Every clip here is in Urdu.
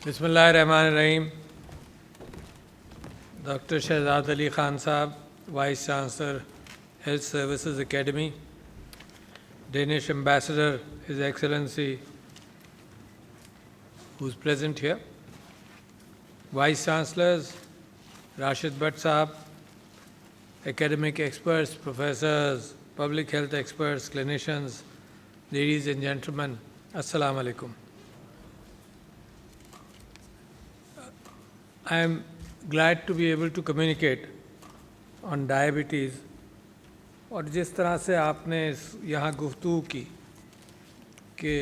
Bismillahirrahmanirrahim. Dr. Shahzad Ali Khan Sahab, Vice Chancellor, Health Services Academy, Danish Ambassador, His Excellency, who's present here, Vice Chancellors, Rashid Bhatt Sahab, academic experts, professors, public health experts, clinicians, ladies and gentlemen, Assalamu alaikum. I am glad to be able to communicate on diabetes اور جس طرح سے آپ نے یہاں گفتگو کی کہ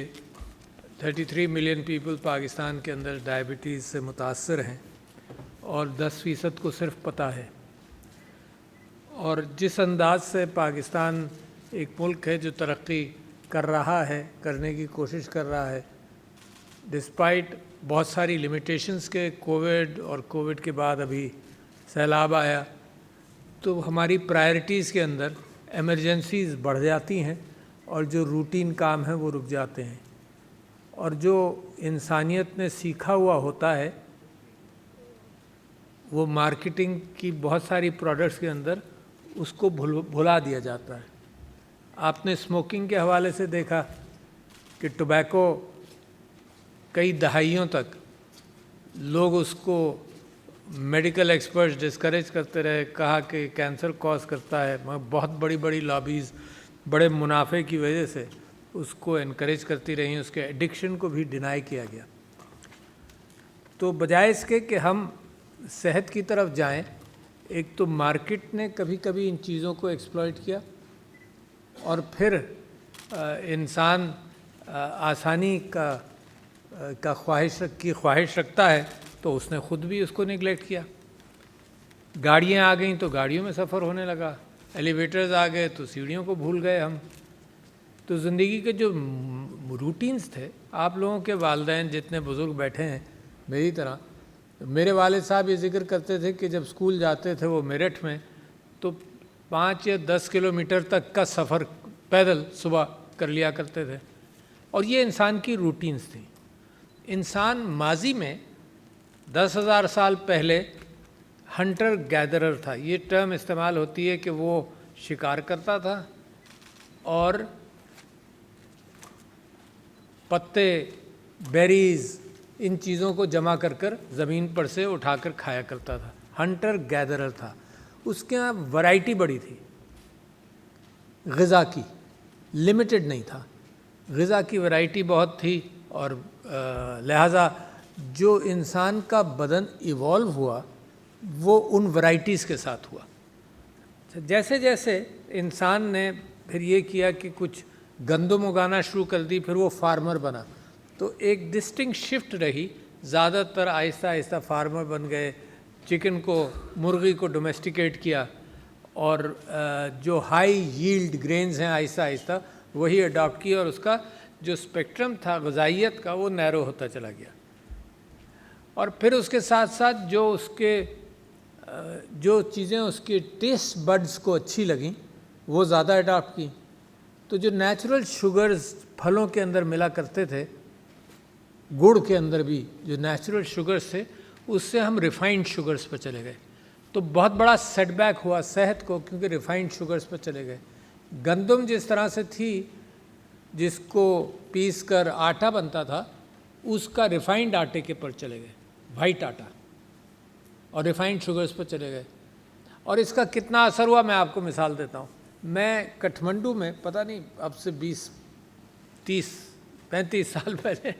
33 ملین پیپل پاکستان کے اندر ڈائبٹیز سے متاثر ہیں اور 10% کو صرف پتہ ہے، اور جس انداز سے پاکستان ایک ملک ہے جو ترقی کر رہا ہے، کرنے کی کوشش کر رہا ہے ڈسپائٹ بہت ساری لمیٹیشنز کے، کووڈ اور کووڈ کے بعد ابھی سیلاب آیا، تو ہماری پرائرٹیز کے اندر ایمرجنسیز بڑھ جاتی ہیں اور جو روٹین کام ہیں وہ رک جاتے ہیں، اور جو انسانیت نے سیکھا ہوا ہوتا ہے وہ مارکیٹنگ کی بہت ساری پروڈکٹس کے اندر اس کو بھلا دیا جاتا ہے۔ آپ نے اسموکنگ کے حوالے سے دیکھا کہ ٹوبیکو کئی دہائیوں تک لوگ اس کو میڈیکل ایکسپرٹس ڈسکریج کرتے رہے، کہا کہ کینسر کاز کرتا ہے، مگر بہت بڑی بڑی لابیز بڑے منافع کی وجہ سے اس کو انکریج کرتی رہی، اس کے ایڈکشن کو بھی ڈینائی کیا گیا۔ تو بجائے اس کے کہ ہم صحت کی طرف جائیں، ایک تو مارکیٹ نے کبھی کبھی ان چیزوں کو ایکسپلائٹ کیا، اور پھر انسان آسانی کا خواہش رکھتا ہے تو اس نے خود بھی اس کو نگلیکٹ کیا۔ گاڑیاں آ گئیں تو گاڑیوں میں سفر ہونے لگا، ایلیویٹرز آ گئے تو سیڑھیوں کو بھول گئے ہم۔ تو زندگی کے جو روٹینز تھے، آپ لوگوں کے والدین جتنے بزرگ بیٹھے ہیں میری طرح، میرے والد صاحب یہ ذکر کرتے تھے کہ جب اسکول جاتے تھے وہ میرٹھ میں، تو 5 یا 10 کلومیٹر تک کا سفر پیدل صبح کر لیا کرتے تھے، اور یہ انسان کی روٹینز تھیں۔ انسان ماضی میں 10,000 سال پہلے ہنٹر گیدرر تھا، یہ ٹرم استعمال ہوتی ہے کہ وہ شکار کرتا تھا اور پتے، بیریز، ان چیزوں کو جمع کر زمین پر سے اٹھا کر کھایا کرتا تھا، ہنٹر گیدرر تھا۔ اس کے یہاں ورائٹی بڑی تھی، غذا کی لمیٹڈ نہیں تھا، غذا کی ورائٹی بہت تھی، اور لہٰذا جو انسان کا بدن ایوالو ہوا وہ ان ورائٹیز کے ساتھ ہوا۔ جیسے جیسے انسان نے پھر یہ کیا کہ کچھ گندم اگانا شروع کر دی، پھر وہ فارمر بنا، تو ایک ڈسٹنکٹ شفٹ رہی، زیادہ تر آہستہ آہستہ فارمر بن گئے، چکن کو، مرغی کو ڈومیسٹیکیٹ کیا، اور جو ہائی ییلڈ گرینز ہیں آہستہ آہستہ وہی اڈاپٹ کیا، اور اس کا جو اسپیکٹرم تھا غذائیت کا وہ نیرو ہوتا چلا گیا۔ اور پھر اس کے ساتھ ساتھ جو چیزیں اس کے ٹیسٹ بڈز کو اچھی لگیں وہ زیادہ اڈاپٹ کی۔ تو جو نیچرل شوگرز پھلوں کے اندر ملا کرتے تھے، گڑ کے اندر بھی جو نیچرل شوگرز تھے، اس سے ہم ریفائنڈ شوگرز پہ چلے گئے، تو بہت بڑا سیٹ بیک ہوا صحت کو، کیونکہ ریفائنڈ شوگرز پہ چلے گئے۔ گندم جس طرح سے تھی، جس کو پیس کر آٹا بنتا تھا، اس کا ریفائنڈ آٹے کے پر چلے گئے، وائٹ آٹا، اور ریفائنڈ شوگرز پر چلے گئے۔ اور اس کا کتنا اثر ہوا میں آپ کو مثال دیتا ہوں۔ میں کٹھمنڈو میں پتہ نہیں اب سے 20 30 35 سال پہلے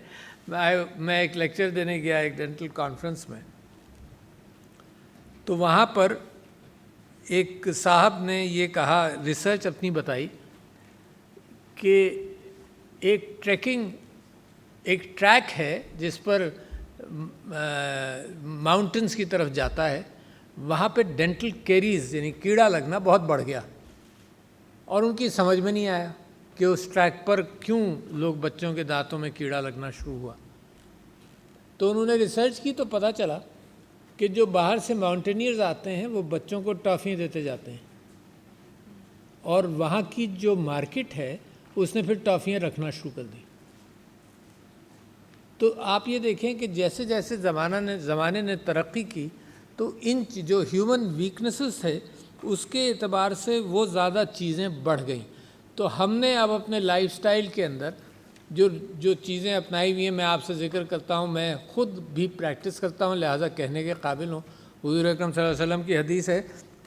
میں ایک لیکچر دینے گیا ایک ڈینٹل کانفرنس میں، تو وہاں پر ایک صاحب نے یہ کہا، ریسرچ اپنی بتائی کہ ایک ٹریک ہے جس پر ماؤنٹنز کی طرف جاتا ہے، وہاں پہ ڈینٹل کیریز یعنی کیڑا لگنا بہت بڑھ گیا، اور ان کی سمجھ میں نہیں آیا کہ اس ٹریک پر کیوں لوگ بچوں کے دانتوں میں کیڑا لگنا شروع ہوا۔ تو انہوں نے ریسرچ کی تو پتہ چلا کہ جو باہر سے ماؤنٹینئرز آتے ہیں وہ بچوں کو ٹافیاں دیتے جاتے ہیں، اور وہاں کی جو مارکیٹ ہے اس نے پھر ٹافیاں رکھنا شروع کر دی۔ تو آپ یہ دیکھیں کہ جیسے جیسے زمانے نے ترقی کی تو ان جو ہیومن ویکنسز تھے اس کے اعتبار سے وہ زیادہ چیزیں بڑھ گئیں. تو ہم نے اب اپنے لائف سٹائل کے اندر جو چیزیں اپنائی ہوئی ہیں، میں آپ سے ذکر کرتا ہوں، میں خود بھی پریکٹس کرتا ہوں لہٰذا کہنے کے قابل ہوں. حضور اکرم صلی اللہ علیہ وسلم کی حدیث ہے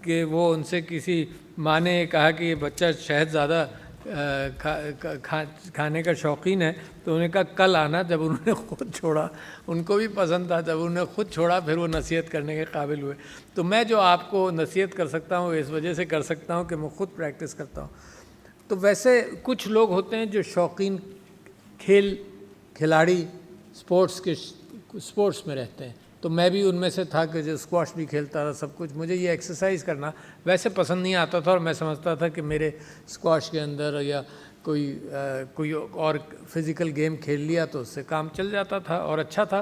کہ وہ ان سے کسی ماں نے کہا کہ یہ بچہ شہد زیادہ کھانے کا شوقین ہے، تو انہوں نے کہا کل آنا. جب انہوں نے خود چھوڑا، ان کو بھی پسند تھا، جب انہوں نے خود چھوڑا پھر وہ نصیحت کرنے کے قابل ہوئے. تو میں جو آپ کو نصیحت کر سکتا ہوں اس وجہ سے کر سکتا ہوں کہ میں خود پریکٹس کرتا ہوں. تو ویسے کچھ لوگ ہوتے ہیں جو شوقین کھلاڑی اسپورٹس میں رہتے ہیں، تو میں بھی ان میں سے تھا کہ جو اسکواش بھی کھیلتا تھا سب کچھ. مجھے یہ ایکسرسائز کرنا ویسے پسند نہیں آتا تھا اور میں سمجھتا تھا کہ میرے اسکواش کے اندر یا کوئی اور فزیکل گیم کھیل لیا تو اس سے کام چل جاتا تھا اور اچھا تھا.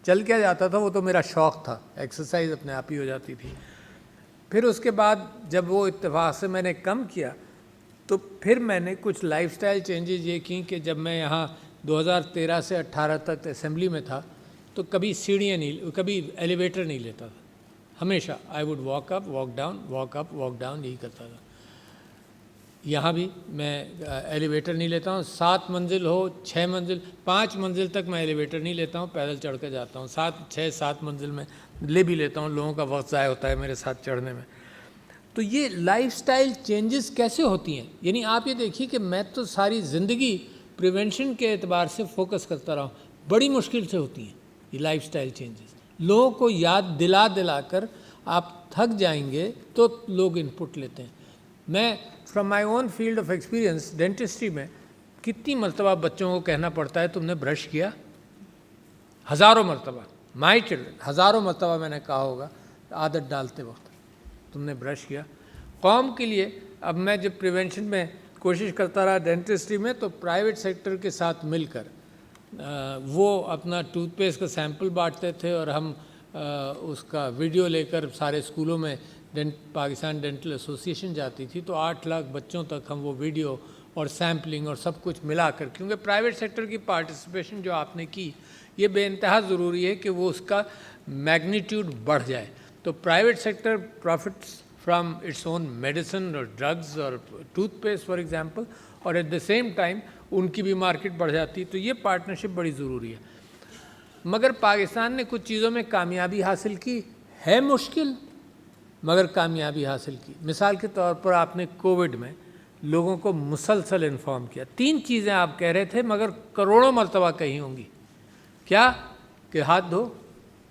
چل کیا جاتا تھا، وہ تو میرا شوق تھا، ایکسرسائز اپنے آپ ہی ہو جاتی تھی. پھر اس کے بعد جب وہ اتفاق سے میں نے کم کیا تو پھر میں نے کچھ لائف سٹائل چینجز یہ کی کہ جب میں یہاں 2013 سے 18 تک اسمبلی میں تھا تو کبھی سیڑھیاں نہیں، کبھی ایلیویٹر نہیں لیتا تھا. ہمیشہ I would walk up walk down, walk up walk down, یہی کرتا تھا. یہاں بھی میں ایلیویٹر نہیں لیتا ہوں. 7 منزل ہو، 6 منزل، 5 منزل تک میں ایلیویٹر نہیں لیتا ہوں، پیدل چڑھ کے جاتا ہوں. 6-7 منزل میں لے بھی لیتا ہوں، لوگوں کا وقت ضائع ہوتا ہے میرے ساتھ چڑھنے میں. تو یہ لائف سٹائل چینجز کیسے ہوتی ہیں؟ یعنی آپ یہ دیکھیے کہ میں تو ساری زندگی پریونشن کے اعتبار سے فوکس کرتا رہا ہوں. بڑی مشکل سے ہوتی ہیں یہ لائف سٹائل چینجز. لوگوں کو یاد دلا کر آپ تھک جائیں گے تو لوگ ان پٹ لیتے ہیں. میں from my own field of experience dentistry میں کتنی مرتبہ بچوں کو کہنا پڑتا ہے تم نے برش کیا؟ ہزاروں مرتبہ. مائی چلڈرن ہزاروں مرتبہ میں نے کہا ہوگا عادت ڈالتے وقت تم نے برش کیا. قوم کے لیے اب میں جب پریونشن میں کوشش کرتا رہا ڈینٹسٹری میں تو پرائیویٹ سیکٹر کے ساتھ مل کر وہ اپنا ٹوتھ پیسٹ کا سیمپل بانٹتے تھے اور ہم اس کا ویڈیو لے کر سارے اسکولوں میں پاکستان ڈینٹل ایسوسیشن جاتی تھی تو 8 لاکھ بچوں تک ہم وہ ویڈیو اور سیمپلنگ اور سب کچھ ملا کر، کیونکہ پرائیویٹ سیکٹر کی پارٹیسپیشن جو آپ نے کی یہ بے انتہا ضروری ہے کہ وہ اس کا میگنیٹیوڈ بڑھ جائے. تو private sector profits from its own medicine اور ڈرگز اور ٹوتھ پیسٹ فار ایگزامپل، اور ایٹ دا سیم ٹائم ان کی بھی مارکیٹ بڑھ جاتی. تو یہ پارٹنرشپ بڑی ضروری ہے. مگر پاکستان نے کچھ چیزوں میں کامیابی حاصل کی ہے، مشکل مگر کامیابی حاصل کی. مثال کے طور پر آپ نے کووڈ میں لوگوں کو مسلسل انفارم کیا. 3 چیزیں آپ کہہ رہے تھے مگر کروڑوں مرتبہ کہی ہوں گی. کیا؟ کہ ہاتھ دھو،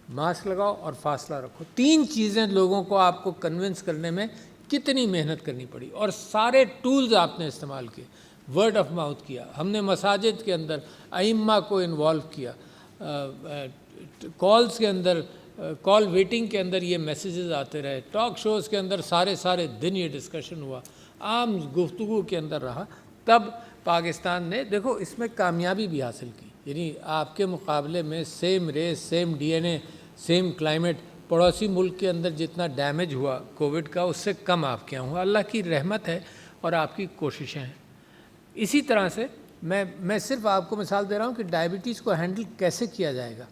ماسک لگاؤ اور فاصلہ رکھو. 3 چیزیں لوگوں کو آپ کو کنونس کرنے میں کتنی محنت کرنی پڑی اور سارے ٹولز آپ نے استعمال کیے. ورڈ آف ماؤتھ کیا، ہم نے مساجد کے اندر ائمہ کو انوالو کیا، کالز کے اندر، کال ویٹنگ کے اندر یہ میسیجز آتے رہے، ٹاک شوز کے اندر سارے دن یہ ڈسکشن ہوا، عام گفتگو کے اندر رہا. تب پاکستان نے دیکھو اس میں کامیابی بھی حاصل کی. یعنی آپ کے مقابلے میں same race, same D N A, same climate, پڑوسی ملک کے اندر جتنا ڈیمیج ہوا کووڈ کا اس سے کم آپ کے یہاں ہوا. اللہ کی رحمت ہے اور آپ کی کوششیں ہیں. اسی طرح سے میں صرف آپ کو مثال دے رہا ہوں کہ ڈائبٹیز کو ہینڈل کیسے کیا جائے گا.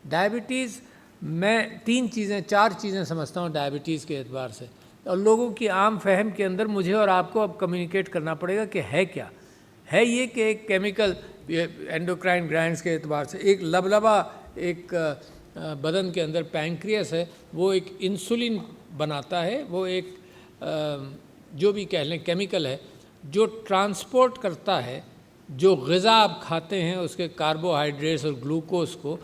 ڈائبٹیز میں 4 چیزیں سمجھتا ہوں ڈائبٹیز کے اعتبار سے، اور لوگوں کی عام فہم کے اندر مجھے اور آپ کو اب کمیونیکیٹ کرنا پڑے گا کہ ہے کیا. ہے یہ کہ ایک کیمیکل اینڈوکرائن گلینڈز کے اعتبار سے ایک لبلبا ایک بدن کے اندر پینکریاس ہے، وہ ایک انسولین بناتا ہے. وہ ایک جو بھی کہہ لیں کیمیکل ہے جو ٹرانسپورٹ کرتا ہے جو غذا آپ کھاتے ہیں اس کے کاربوہائیڈریٹس اور گلوکوز کو،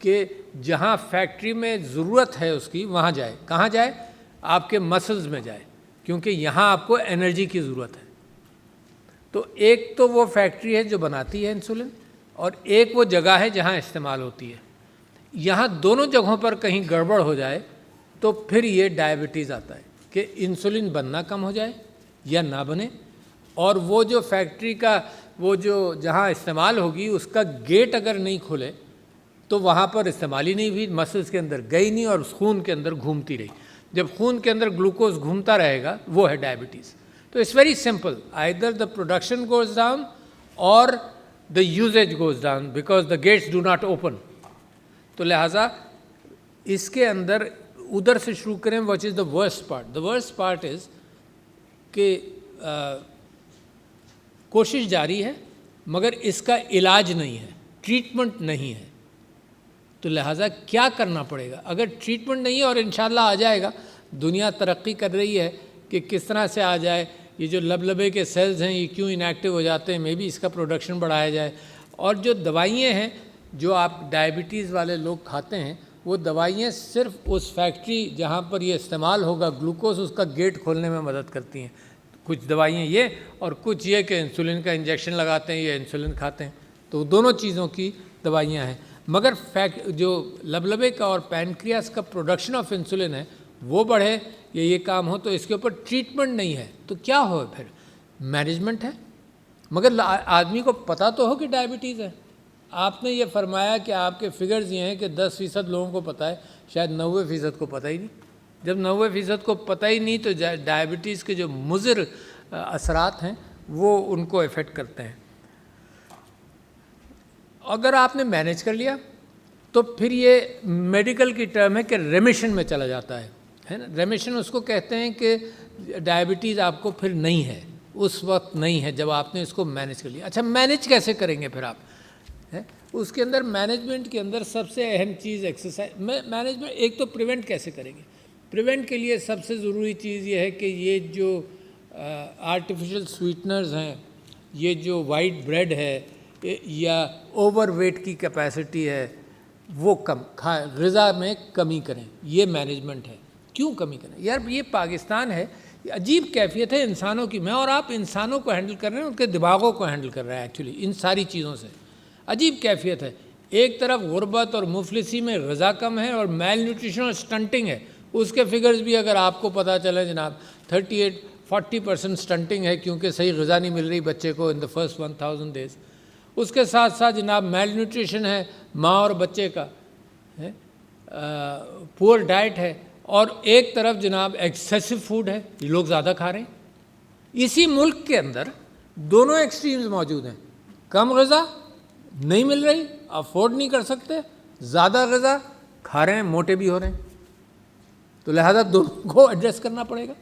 کہ جہاں فیکٹری میں ضرورت ہے اس کی وہاں جائے. کہاں جائے؟ آپ کے مسلز میں جائے، کیونکہ یہاں آپ کو انرجی کی ضرورت ہے. تو ایک تو وہ فیکٹری ہے جو بناتی ہے انسولین، اور ایک وہ جگہ ہے جہاں استعمال ہوتی ہے. یہاں دونوں جگہوں پر کہیں گڑبڑ ہو جائے تو پھر یہ ڈائبٹیز آتا ہے کہ انسولین بننا کم ہو جائے یا نہ بنے، اور وہ جو فیکٹری کا وہ جو جہاں استعمال ہوگی اس کا گیٹ اگر نہیں کھلے تو وہاں پر استعمال ہی نہیں ہوئی، مسلس کے اندر گئی نہیں اور خون کے اندر گھومتی رہی. جب خون کے اندر گلوکوز گھومتا رہے گا وہ ہے ڈائبٹیز. تو it's very simple, either the production goes down اور the usage goes down because the gates do not open. تو لہٰذا اس کے اندر ادھر سے شروع کریں. What is the worst part? The worst part is کہ کوشش جاری ہے مگر اس کا علاج نہیں ہے, ٹریٹمنٹ نہیں ہے. تو لہٰذا کیا کرنا پڑے گا؟ اگر ٹریٹمنٹ نہیں ہے, اور انشاءاللہ آ جائے گا, دنیا ترقی کر رہی ہے کہ کس طرح سے آ جائے. یہ جو لبلبے کے سیلز ہیں یہ کیوں انیکٹیو ہو جاتے ہیں, مے بی اس کا پروڈکشن بڑھایا جائے. اور جو دوائیاں ہیں جو آپ ڈائبٹیز والے لوگ کھاتے ہیں, وہ دوائیاں صرف اس فیکٹری جہاں پر یہ استعمال ہوگا گلوکوز, اس کا گیٹ کھولنے میں مدد کرتی ہیں. کچھ دوائیاں یہ اور کچھ یہ کہ انسولین کا انجیکشن لگاتے ہیں یا انسولین کھاتے ہیں. تو دونوں چیزوں کی دوائیاں ہیں. مگر جو لبلبے کا اور پینکریاس کا پروڈکشن آف انسولین ہے وہ بڑھے یا یہ کام ہو, تو اس کے اوپر ٹریٹمنٹ نہیں ہے. تو کیا ہو پھر؟ مینجمنٹ ہے. مگر آدمی کو پتہ تو ہو کہ ڈائبٹیز ہے. آپ نے یہ فرمایا کہ آپ کے فگرز یہ ہیں کہ 10% لوگوں کو پتہ ہے, شاید 90% کو پتہ ہی نہیں. جب 90% کو پتہ ہی نہیں تو ڈائبٹیز کے جو مضر اثرات ہیں وہ ان کو افیکٹ کرتے ہیں. اگر آپ نے مینیج کر لیا تو پھر یہ میڈیکل کی ٹرم ہے کہ ریمیشن میں چلا جاتا ہے نا. ریمیشن اس کو کہتے ہیں کہ ڈائبٹیز آپ کو پھر نہیں ہے, اس وقت نہیں ہے جب آپ نے اس کو مینیج کر لیا. اچھا مینیج کیسے کریں گے پھر آپ؟ اس کے اندر مینجمنٹ کے اندر سب سے اہم چیز ایکسرسائز. مینجمنٹ ایک تو پریونٹ کیسے کریں گے؟ پریونٹ کے لیے سب سے ضروری چیز یہ ہے کہ یہ جو آرٹیفیشل سویٹنرز ہیں, یہ جو وائٹ بریڈ ہے یا اوور ویٹ کی کیپیسٹی ہے, وہ غذا میں کمی کریں. یہ مینجمنٹ ہے. کیوں کمی کریں یار؟ یہ پاکستان ہے, یہ عجیب کیفیت ہے انسانوں کی. میں اور آپ انسانوں کو ہینڈل کر رہے ہیں, ان کے دماغوں کو ہینڈل کر رہے ہیں. ایکچولی ان ساری چیزوں سے عجیب کیفیت ہے. ایک طرف غربت اور مفلسی میں غذا کم ہے اور میل نیوٹریشن اور سٹنٹنگ ہے. اس کے فگرز بھی اگر آپ کو پتہ چلے جناب 38-40% سٹنٹنگ ہے کیونکہ صحیح غذا نہیں مل رہی بچے کو ان دا فرسٹ 1000 days. اس کے ساتھ ساتھ جناب میل نیوٹریشن ہے ماں اور بچے کا, پور ڈائٹ ہے, اور ایک طرف جناب ایکسیسو فوڈ ہے, یہ لوگ زیادہ کھا رہے ہیں. اسی ملک کے اندر دونوں ایکسٹریمز موجود ہیں. کم غذا نہیں مل رہی, افورڈ نہیں کر سکتے, زیادہ غذا کھا رہے ہیں, موٹے بھی ہو رہے ہیں. تو لہذا دونوں کو ایڈریس کرنا پڑے گا.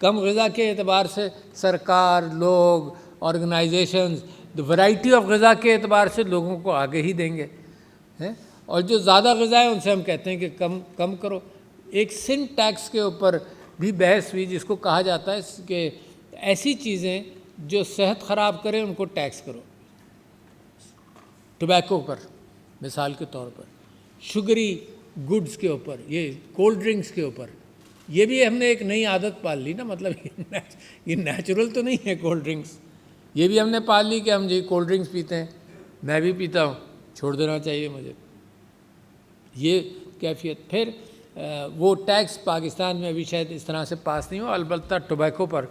کم غذا کے اعتبار سے سرکار, لوگ, آرگنائزیشنز ورائٹی آف غذا کے اعتبار سے لوگوں کو آگے ہی دیں گے, اور جو زیادہ غذا ہے ان سے ہم کہتے ہیں کہ کم کرو. ایک سن ٹیکس کے اوپر بھی بحث ہوئی جس کو کہا جاتا ہے کہ ایسی چیزیں جو صحت خراب کریں ان کو ٹیکس کرو. ٹوبیکو پر مثال کے طور پر, شگری گڈز کے اوپر, یہ کولڈ ڈرنکس کے اوپر, یہ بھی ہم نے ایک نئی عادت پال لی نا. مطلب یہ نیچرل تو نہیں ہے کولڈ ڈرنکس, یہ بھی ہم نے پال لی کہ ہم جی کولڈ ڈرنکس پیتے ہیں, میں بھی پیتا ہوں, چھوڑ دینا چاہیے مجھے. یہ کیفیت. پھر وہ ٹیکس پاکستان میں ابھی شاید اس طرح سے پاس نہیں ہو, البتہ ٹوبیکو پر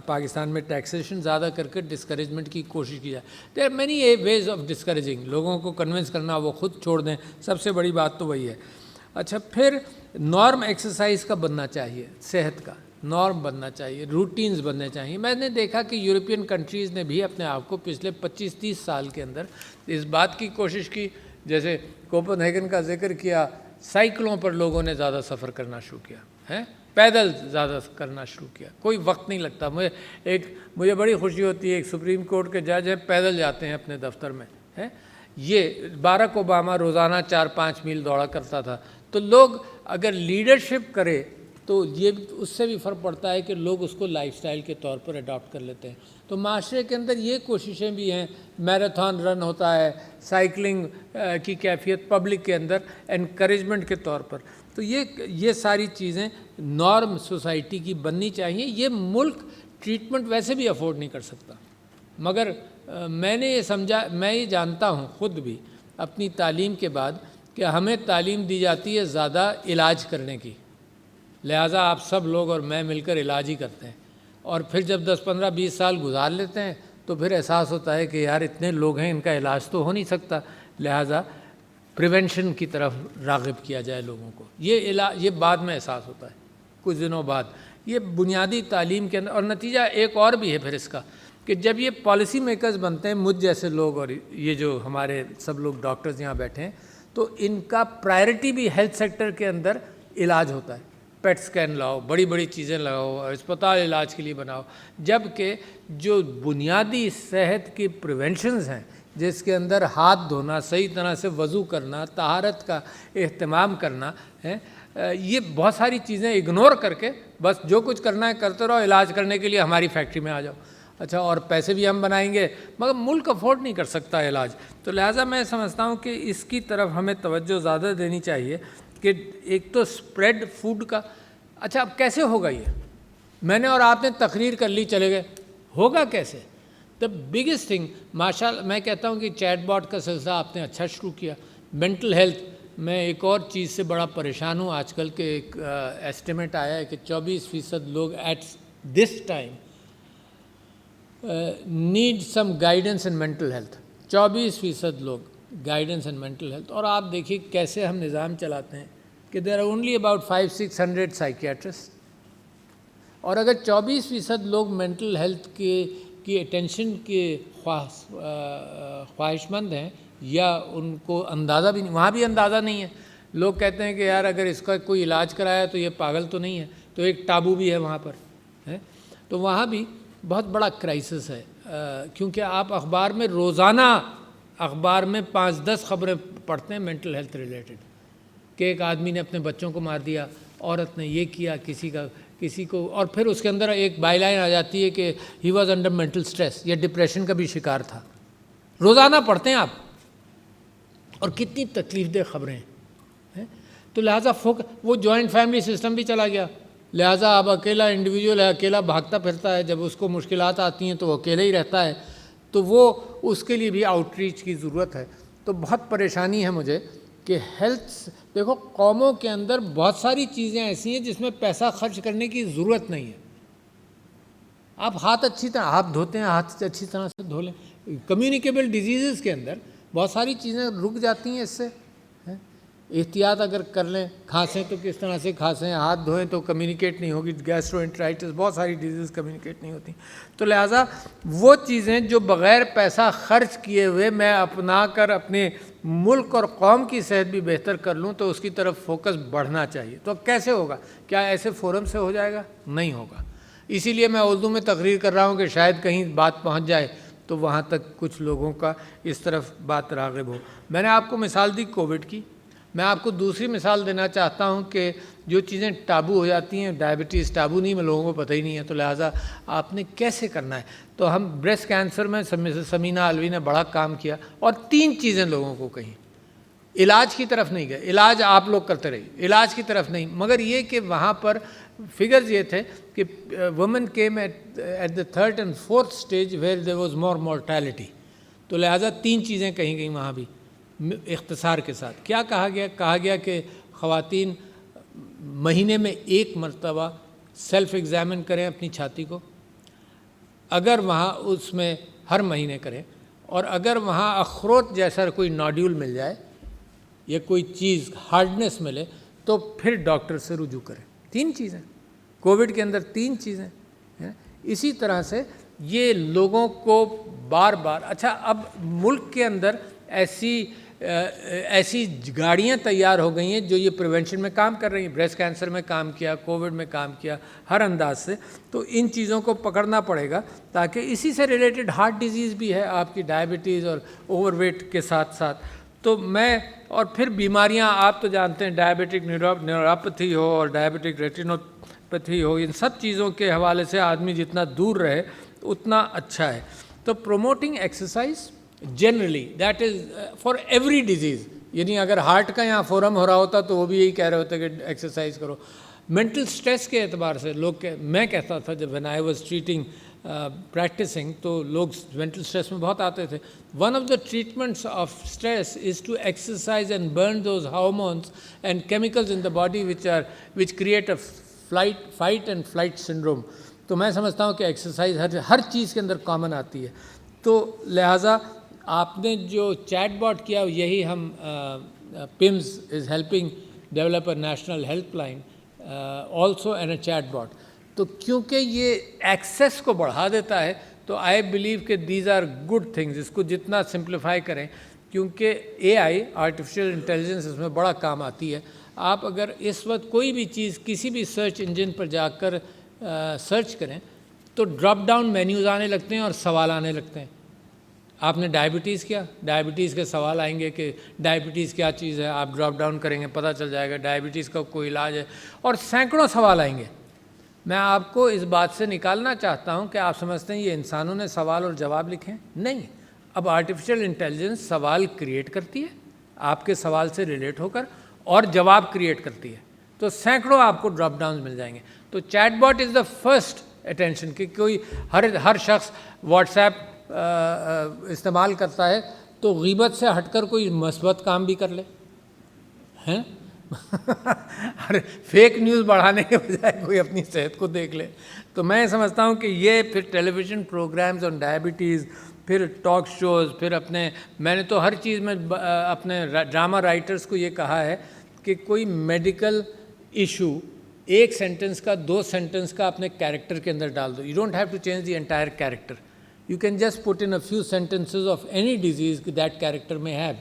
پاکستان میں ٹیکسیشن زیادہ کر کے ڈسکریجمنٹ کی کوشش کی جائے. There are many ways of discouraging. لوگوں کو کنونس کرنا وہ خود چھوڑ دیں, سب سے بڑی بات تو وہی ہے. اچھا پھر نارم ایکسرسائز کا بننا چاہیے, صحت کا نارم بننا چاہیے, روٹینز بننے چاہیے. میں نے دیکھا کہ یورپین کنٹریز نے بھی اپنے آپ کو پچھلے 25-30 سال کے اندر اس بات کی کوشش کی, جیسے کوپن ہیگن کا ذکر کیا, سائیکلوں پر لوگوں نے زیادہ سفر کرنا شروع کیا ہے, پیدل زیادہ کرنا شروع کیا, کوئی وقت نہیں لگتا. مجھے بڑی خوشی ہوتی ہے, ایک سپریم کورٹ کے جج ہیں, پیدل جاتے ہیں اپنے دفتر میں. یہ باراک اوباما روزانہ 4-5 میل دوڑا کرتا تھا. تو لوگ اگر لیڈرشپ کرے تو یہ اس سے بھی فرق پڑتا ہے کہ لوگ اس کو لائف سٹائل کے طور پر اڈاپٹ کر لیتے ہیں. تو معاشرے کے اندر یہ کوششیں بھی ہیں, میراتھن رن ہوتا ہے, سائیکلنگ کی کیفیت پبلک کے اندر انکریجمنٹ کے طور پر. تو یہ ساری چیزیں نارم سوسائٹی کی بننی چاہیے. یہ ملک ٹریٹمنٹ ویسے بھی افورڈ نہیں کر سکتا, مگر میں نے یہ سمجھا, میں یہ جانتا ہوں خود بھی اپنی تعلیم کے بعد کہ ہمیں تعلیم دی جاتی ہے زیادہ علاج کرنے کی, لہٰذا آپ سب لوگ اور میں مل کر علاج ہی کرتے ہیں. اور پھر جب 10-15-20 سال گزار لیتے ہیں تو پھر احساس ہوتا ہے کہ یار اتنے لوگ ہیں, ان کا علاج تو ہو نہیں سکتا, لہٰذا پریونشن کی طرف راغب کیا جائے لوگوں کو. یہ بعد میں احساس ہوتا ہے کچھ دنوں بعد. یہ بنیادی تعلیم کے اندر, اور نتیجہ ایک اور بھی ہے پھر اس کا کہ جب یہ پالیسی میکرز بنتے ہیں مجھ جیسے لوگ اور یہ جو ہمارے سب لوگ ڈاکٹرز یہاں بیٹھے ہیں، تو ان کا پرائرٹی بھی ہیلتھ سیکٹر کے اندر علاج ہوتا ہے. پیٹ اسکین لاؤ، بڑی بڑی چیزیں لگاؤ، اسپتال علاج کے لیے بناؤ، جبکہ جو بنیادی صحت کی پریونشنز ہیں جس کے اندر ہاتھ دھونا، صحیح طرح سے وضو کرنا، طہارت کا اہتمام کرنا ہے، یہ بہت ساری چیزیں اگنور کر کے بس جو کچھ کرنا ہے کرتے رہو، علاج کرنے کے لیے ہماری فیکٹری میں آ جاؤ. اچھا، اور پیسے بھی ہم بنائیں گے مگر ملک افورڈ نہیں کر سکتا علاج. تو لہٰذا میں سمجھتا ہوں کہ اس کی طرف ہمیں توجہ زیادہ دینی چاہیے کہ ایک تو اسپریڈ فوڈ کا. اچھا، اب کیسے ہوگا یہ؟ میں نے اور آپ نے تقریر کر لی، چلے گئے، ہوگا کیسے؟ دا بگیسٹ تھنگ، ماشاء اللہ میں کہتا ہوں کہ چیٹ باٹ کا سلسلہ آپ نے اچھا شروع کیا. مینٹل ہیلتھ، میں ایک اور چیز سے بڑا پریشان ہوں آج کل، کہ ایک ایسٹیمیٹ آیا ہے کہ 24% لوگ at this time need some guidance in mental health. 24% لوگ گائیڈنس ان مینٹل ہیلتھ. اور آپ دیکھیے کیسے ہم نظام چلاتے ہیں کہ there are only about 500-600 psychiatrist, اور اگر 24% لوگ مینٹل ہیلتھ کی اٹینشن کے خواہش مند ہیں، یا ان کو اندازہ بھی نہیں، وہاں بھی اندازہ نہیں ہے. لوگ کہتے ہیں کہ یار اگر اس کا کوئی علاج کرایا تو یہ پاگل تو نہیں ہے، تو ایک ٹابو بھی ہے وہاں پر ہے. تو وہاں بھی بہت بڑا کرائسس ہے، کیونکہ آپ اخبار میں روزانہ اخبار میں 5-10 خبریں پڑھتے ہیں مینٹل ہیلتھ ریلیٹڈ، کہ ایک آدمی نے اپنے بچوں کو مار دیا، عورت نے یہ کیا کسی کو، اور پھر اس کے اندر ایک بائی لائن آ جاتی ہے کہ he was under mental stress, یا ڈپریشن کا بھی شکار تھا. روزانہ پڑھتے ہیں آپ، اور کتنی تکلیف دہ خبریں ہیں. تو لہٰذا وہ جوائنٹ فیملی سسٹم بھی چلا گیا. لہٰذا اب اکیلا انڈیویجول ہے، اکیلا بھاگتا پھرتا ہے، جب اس کو مشکلات آتی ہیں تو وہ اکیلا ہی رہتا ہے. تو وہ اس کے لیے بھی آؤٹ ریچ کی ضرورت ہے. تو بہت پریشانی ہے مجھے کہ ہیلتھ، دیکھو قوموں کے اندر بہت ساری چیزیں ایسی ہیں جس میں پیسہ خرچ کرنے کی ضرورت نہیں ہے. آپ ہاتھ اچھی طرح ہاتھ دھوتے ہیں، ہاتھ اچھی طرح سے دھو لیں. کمیونیکیبل ڈیزیزز کے اندر بہت ساری چیزیں رک جاتی ہیں اس سے. احتیاط اگر کر لیں، کھانسیں تو کس طرح سے کھانسیں، ہاتھ دھوئیں تو کمیونیکیٹ نہیں ہوگی، گیسٹرو انٹرائٹس، بہت ساری ڈیزیز کمیونیکیٹ نہیں ہوتی. تو لہٰذا وہ چیزیں جو بغیر پیسہ خرچ کیے ہوئے میں اپنا کر اپنے ملک اور قوم کی صحت بھی بہتر کر لوں، تو اس کی طرف فوکس بڑھنا چاہیے. تو کیسے ہوگا؟ کیا ایسے فورم سے ہو جائے گا؟ نہیں ہوگا. اسی لیے میں اردو میں تقریر کر رہا ہوں کہ شاید کہیں بات پہنچ جائے تو وہاں تک کچھ لوگوں کا اس طرف بات راغب ہو. میں نے آپ کو مثال دی کووڈ کی. میں آپ کو دوسری مثال دینا چاہتا ہوں کہ جو چیزیں ٹابو ہو جاتی ہیں، ڈائبٹیز ٹابو نہیں، میں لوگوں کو پتہ ہی نہیں ہے، تو لہٰذا آپ نے کیسے کرنا ہے. تو ہم بریسٹ کینسر میں سمینہ الوی نے بڑا کام کیا، اور 3 چیزیں لوگوں کو کہیں. علاج کی طرف نہیں گئے، علاج آپ لوگ کرتے رہیے، علاج کی طرف نہیں، مگر یہ کہ وہاں پر فگرز یہ تھے کہ women came at the 3rd and 4th stage where there was more mortality. تو لہٰذا 3 چیزیں کہیں گئیں وہاں بھی اختصار کے ساتھ. کیا کہا گیا کہ خواتین مہینے میں 1 مرتبہ سیلف ایگزامن کریں اپنی چھاتی کو، اگر وہاں اس میں ہر مہینے کریں، اور اگر وہاں اخروٹ جیسا کوئی ناڈیول مل جائے یا کوئی چیز ہارڈنس ملے تو پھر ڈاکٹر سے رجوع کریں. 3 چیزیں کووڈ کے اندر، 3 چیزیں. اسی طرح سے یہ لوگوں کو بار بار. اچھا، اب ملک کے اندر ایسی گاڑیاں تیار ہو گئی ہیں جو یہ پریونشن میں کام کر رہی ہیں. بریسٹ کینسر میں کام کیا، کووڈ میں کام کیا، ہر انداز سے. تو ان چیزوں کو پکڑنا پڑے گا، تاکہ اسی سے ریلیٹڈ ہارٹ ڈیزیز بھی ہے آپ کی، ڈائبٹیز اور اوور ویٹ کے ساتھ ساتھ. تو میں، اور پھر بیماریاں آپ تو جانتے ہیں، ڈائبٹک نیوروپیتھی ہو اور ڈائبٹک ریٹینوپیتھی ہو، ان سب چیزوں کے حوالے سے آدمی جتنا دور رہے اتنا اچھا ہے. تو promoting exercise generally, that is for every disease. یعنی اگر ہارٹ کا یہاں فورم ہو رہا ہوتا تو وہ بھی یہی کہہ رہے ہوتے کہ ایکسرسائز کرو. مینٹل اسٹریس کے اعتبار سے میں کہتا تھا جب when I was treating practicing، تو لوگ مینٹل اسٹریس میں بہت آتے تھے. One of the treatments of stress is to exercise and burn those hormones and chemicals in the body which create a fight and flight syndrome. تو میں سمجھتا ہوں کہ ایکسرسائز ہر چیز کے اندر کامن آتی ہے. تو لہٰذا آپ نے جو چیٹ باٹ کیا، یہی ہم PIMS is helping develop a national help line also and a chat bot. تو کیونکہ یہ ایکسیس کو بڑھا دیتا ہے، تو آئی بلیو کہ دیز آر گڈ تھنگز. اس کو جتنا سمپلیفائی کریں, کیونکہ اے آئی آرٹیفیشیل انٹیلیجنس اس میں بڑا کام آتی ہے. آپ اگر اس وقت کوئی بھی چیز کسی بھی سرچ انجن پر جا کر سرچ کریں تو ڈراپ ڈاؤن مینیوز آنے لگتے ہیں اور سوال آنے لگتے ہیں. آپ نے ڈائبٹیز کیا, ڈائبٹیز کے سوال آئیں گے کہ ڈائبٹیز کیا چیز ہے, آپ ڈراپ ڈاؤن کریں گے پتہ چل جائے گا ڈائبٹیز کا کوئی علاج ہے, اور سینکڑوں سوال آئیں گے. میں آپ کو اس بات سے نکالنا چاہتا ہوں کہ آپ سمجھتے ہیں یہ انسانوں نے سوال اور جواب لکھے ہیں. نہیں, اب آرٹیفیشیل انٹیلیجنس سوال کریٹ کرتی ہے آپ کے سوال سے ریلیٹ ہو کر, اور جواب کریٹ کرتی ہے. تو سینکڑوں آپ کو ڈراپ ڈاؤنز مل جائیں گے. تو chat bot is the first attention کہ کوئی ہر شخص واٹس ایپ استعمال کرتا ہے تو غیبت سے ہٹ کر کوئی مثبت کام بھی کر لے ہیں. فیک نیوز بڑھانے کے بجائے کوئی اپنی صحت کو دیکھ لے. تو میں سمجھتا ہوں کہ یہ پھر ٹیلی ویژن پروگرامز آن ڈائبٹیز, پھر ٹاک شوز, پھر میں نے تو ہر چیز میں اپنے ڈرامہ رائٹرز کو یہ کہا ہے کہ کوئی میڈیکل ایشو ایک سینٹنس کا 2 سینٹنس کا اپنے کیریکٹر کے اندر ڈال دو. You don't have to change the entire character. You can just put in a few sentences of any disease that character may have,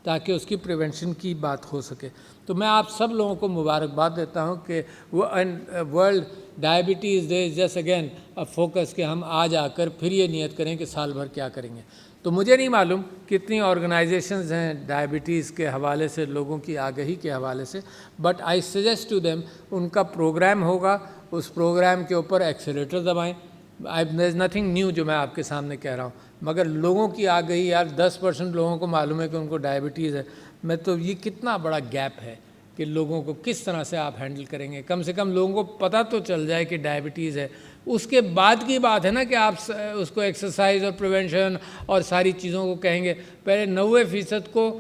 تاکہ اس کی پریونشن کی بات ہو سکے. تو میں آپ سب لوگوں کو مبارکباد دیتا ہوں کہ world diabetes day is just again focus کہ ہم آج آ کر پھر یہ نیت کریں کہ سال بھر کیا کریں گے. تو مجھے نہیں معلوم کتنی آرگنائزیشنز ہیں ڈائبٹیز کے حوالے سے, لوگوں کی آگہی کے حوالے سے, but I suggest to them ان کا پروگرام ہوگا, اس پروگرام کے اوپر ایکسیلیٹر دبائیں. دیر از نتھنگ نیو جو میں آپ کے سامنے کہہ رہا ہوں, مگر لوگوں کی آگہی, یار 10% لوگوں کو معلوم ہے کہ ان کو ڈائبٹیز ہے. میں تو یہ کتنا بڑا گیپ ہے کہ لوگوں کو کس طرح سے آپ ہینڈل کریں گے. کم سے کم لوگوں کو پتہ تو چل جائے کہ ڈائبٹیز ہے. اس کے بعد کی بات ہے نا کہ آپ اس کو ایکسرسائز اور پریونشن اور ساری چیزوں کو کہیں گے. پہلے 90% کو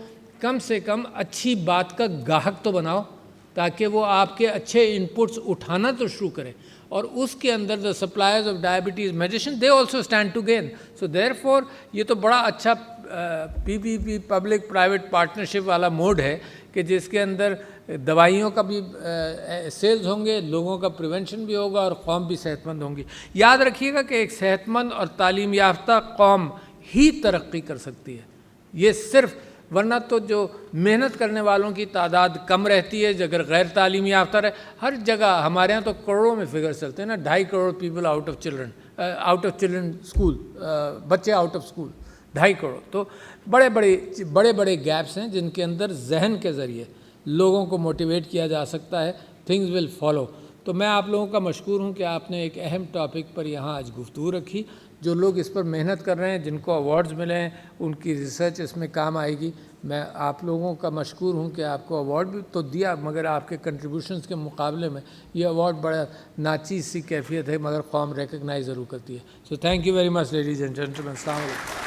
کم سے کم اچھی بات کا گاہک تو بناؤ تاکہ وہ آپ کے اچھے انپٹس اٹھانا تو شروع کریں. اور اس کے اندر the suppliers of diabetes medicine they also stand to gain. So therefore یہ تو بڑا اچھا PPP پبلک پرائیویٹ پارٹنرشپ والا موڈ ہے کہ جس کے اندر دوائیوں کا بھی سیلز ہوں گے, لوگوں کا پریونشن بھی ہوگا اور قوم بھی صحت مند ہوں گی. یاد رکھیے گا کہ ایک صحت مند اور تعلیم یافتہ قوم ہی ترقی کر سکتی ہے. یہ صرف, ورنہ تو جو محنت کرنے والوں کی تعداد کم رہتی ہے, اگر غیر تعلیم یافتہ رہے. ہر جگہ ہمارے ہاں تو کروڑوں میں فگر چلتے ہیں نا, 2.5 crore people out of children school, بچے آؤٹ آف اسکول 2.5 کروڑ. تو بڑے بڑے گیپس ہیں جن کے اندر ذہن کے ذریعے لوگوں کو موٹیویٹ کیا جا سکتا ہے. Things will follow. تو میں آپ لوگوں کا مشکور ہوں کہ آپ نے ایک اہم ٹاپک پر یہاں آج گفتگو رکھی. جو لوگ اس پر محنت کر رہے ہیں, جن کو ایوارڈز ملے ہیں, ان کی ریسرچ اس میں کام آئے گی. میں آپ لوگوں کا مشکور ہوں کہ آپ کو ایوارڈ بھی تو دیا, مگر آپ کے کنٹریبیوشنز کے مقابلے میں یہ ایوارڈ بڑا ناچیز سی کیفیت ہے, مگر قوم ریکگنائز ضرور کرتی ہے. So thank you very much ladies and gentleman. السلام علیکم.